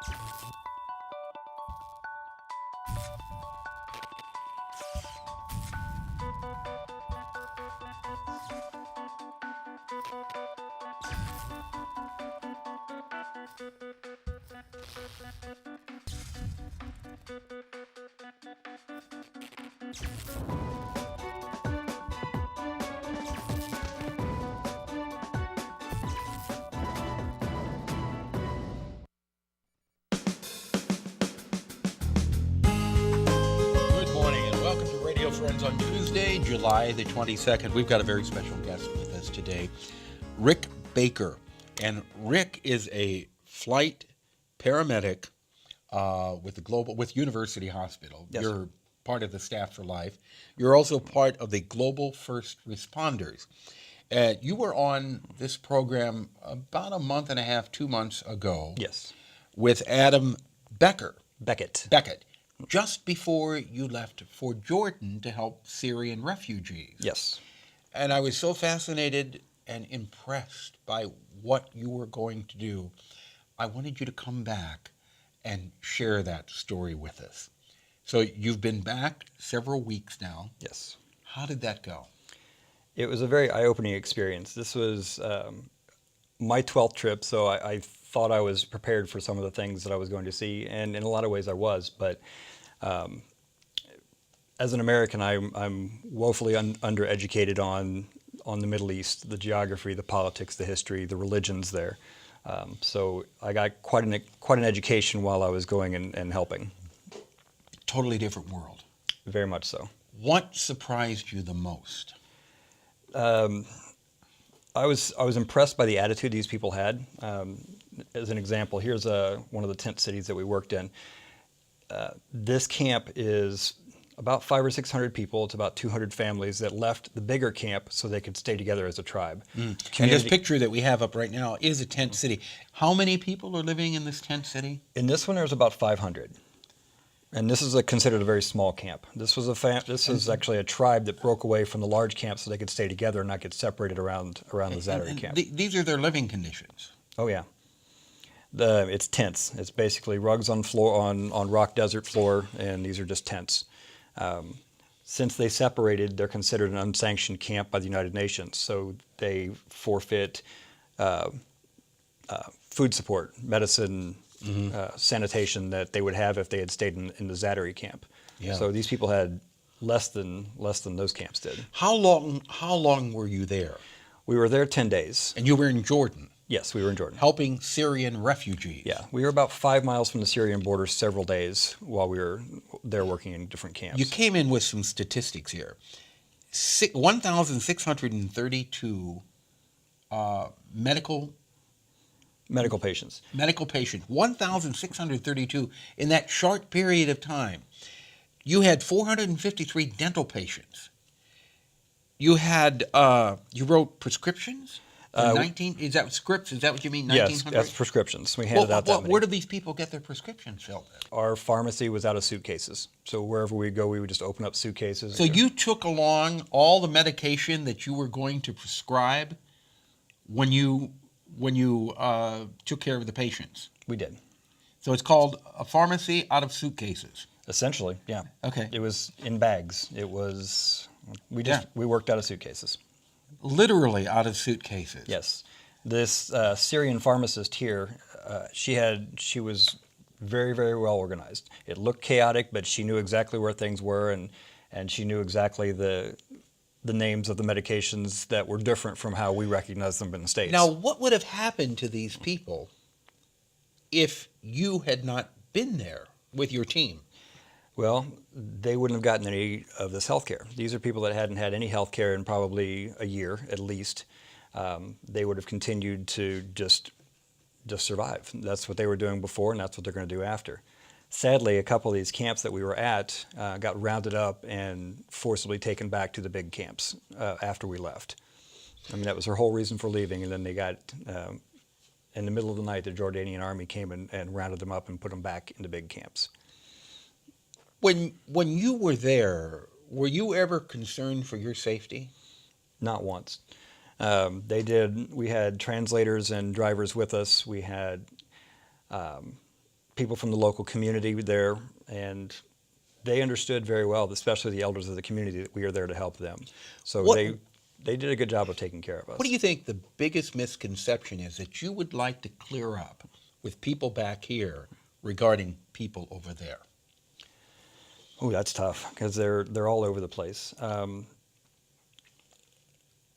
Good morning and welcome to Radio Friends on Tuesday, July the 22nd. We've got a very special guest with us today, Rick Baker. And Rick is a flight paramedic with University Hospital. Yes, You're part of the staff for life. You're also part of the Global First Responders. You were on this program about a month and a half, 2 months ago. Yes. With Adam Beckett. Just before you left for Jordan to help Syrian refugees. Yes. And I was so fascinated and impressed by what you were going to do. I wanted you to come back and share that story with us. So you've been back several weeks now. Yes. How did that go? It was a very eye-opening experience. This was my 12th trip, so I thought I was prepared for some of the things that I was going to see, and in a lot of ways I was. But as an American, I'm woefully undereducated on the Middle East, the geography, the politics, the history, the religions there. So I got quite an education while I was going and helping. Totally different world. Very much so. What surprised you the most? I was impressed by the attitude these people had. As an example, here's one of the tent cities that we worked in. This camp is about 500 or 600 people. It's about 200 families that left the bigger camp so they could stay together as a tribe. And this picture that we have up right now is a tent city. How many people are living in this tent city? In this one, there's about 500. And this is considered a very small camp. This was actually a tribe that broke away from the large camp so they could stay together and not get separated around the Zaatari camp. These are their living conditions. Oh yeah, it's tents. It's basically rugs on rock desert floor, and these are just tents. Since they separated, they're considered an unsanctioned camp by the United Nations. So they forfeit food support, medicine. Sanitation that they would have if they had stayed in the Zaatari camp. Yeah. So these people had less than those camps did. How long were you there? We were there 10 days. And you were in Jordan? Yes, we were in Jordan. Helping Syrian refugees? Yeah, we were about 5 miles from the Syrian border several days while we were there working in different camps. You came in with some statistics here. 1,632 medical patients. 1,632 in that short period of time. You had 453 dental patients. You had you wrote prescriptions? 19? Is that scripts? Is that what you mean? 1900? Yes, that's prescriptions. We handed out that many. Where do these people get their prescriptions filled? Our pharmacy was out of suitcases. So wherever we go, we would just open up suitcases. So you took along all the medication that you were going to prescribe when you took care of the patients? We did. So it's called a pharmacy out of suitcases? Essentially, yeah. Okay. It was in bags. We worked out of suitcases. Literally out of suitcases? Yes. This Syrian pharmacist here, she was very, very well organized. It looked chaotic, but she knew exactly where things were, and she knew exactly the names of the medications that were different from how we recognize them in the States. Now, what would have happened to these people if you had not been there with your team? Well, they wouldn't have gotten any of this health care. These are people that hadn't had any health care in probably a year at least. They would have continued to just survive. That's what they were doing before, and that's what they're going to do after. Sadly, a couple of these camps that we were at got rounded up and forcibly taken back to the big camps after we left. I mean, that was their whole reason for leaving, and then they got, in the middle of the night, the Jordanian army came and rounded them up and put them back into big camps. When you were there, were you ever concerned for your safety? Not once. They did. We had translators and drivers with us. We had people from the local community there, and they understood very well, especially the elders of the community, that we are there to help them. So What they did a good job of taking care of us. What do you think the biggest misconception is that you would like to clear up with people back here regarding people over there? Oh, that's tough because they're all over the place.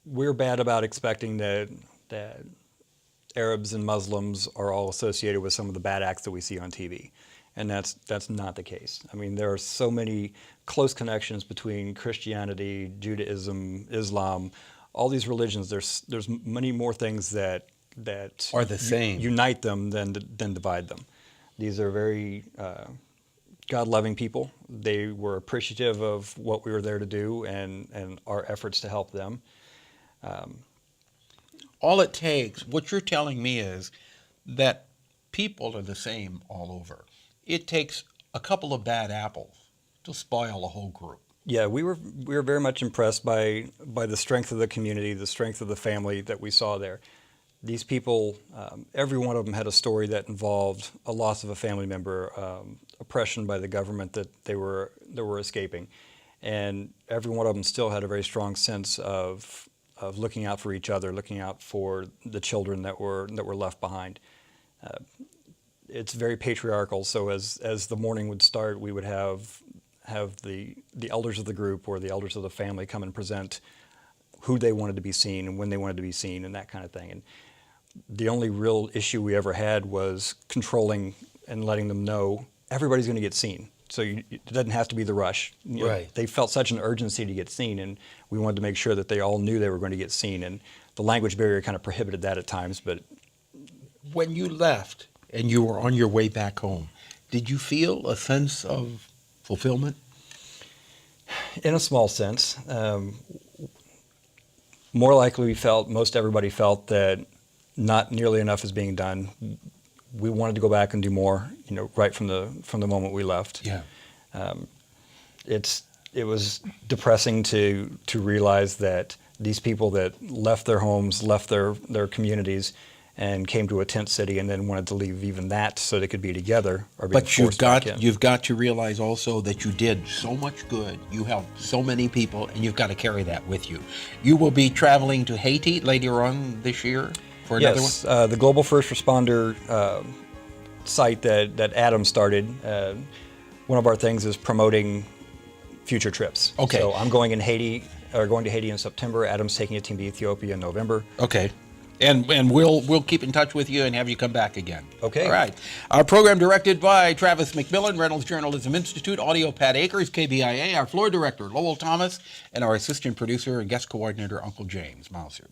We're bad about expecting that Arabs and Muslims are all associated with some of the bad acts that we see on TV, and that's not the case. I mean, there are so many close connections between Christianity, Judaism, Islam, all these religions. There's many more things that Are the same. unite them than divide them. These are very God-loving people. They were appreciative of what we were there to do and our efforts to help them. All it takes, what you're telling me is that people are the same all over. It takes a couple of bad apples to spoil a whole group. Yeah, we were very much impressed by the strength of the community, the strength of the family that we saw there. These people, every one of them had a story that involved a loss of a family member, oppression by the government that they were escaping, and every one of them still had a very strong sense of looking out for each other, looking out for the children that were left behind. It's very patriarchal. So as the morning would start, we would have the elders of the group or the elders of the family come and present who they wanted to be seen and when they wanted to be seen and that kind of thing. And the only real issue we ever had was controlling and letting them know everybody's going to get seen. So it doesn't have to be the rush. You know, Right. they felt such an urgency to get seen, and we wanted to make sure that they all knew they were going to get seen. And the language barrier kind of prohibited that at times. But When you left and you were on your way back home, did you feel a sense of fulfillment? in a small sense, more likely most everybody felt that not nearly enough is being done. We wanted to go back and do more, right from the moment we left. Yeah. It was depressing to realize that these people that left their homes, left their communities, and came to a tent city and then wanted to leave even that so they could be together are being But forced back in. you've got to realize also that you did so much good. You helped so many people, and you've got to carry that with you. You will be traveling to Haiti later on this year for another one? Yes, the Global First Responder site that Adam started, one of our things is promoting future trips. Okay. So I'm going to Haiti in September. Adam's taking a team to Ethiopia in November. Okay. And we'll keep in touch with you and have you come back again. Okay. All right. Our program directed by Travis McMillan, Reynolds Journalism Institute, audio Pat Akers, KBIA, our floor director Lowell Thomas, and our assistant producer and guest coordinator Uncle James Mouser.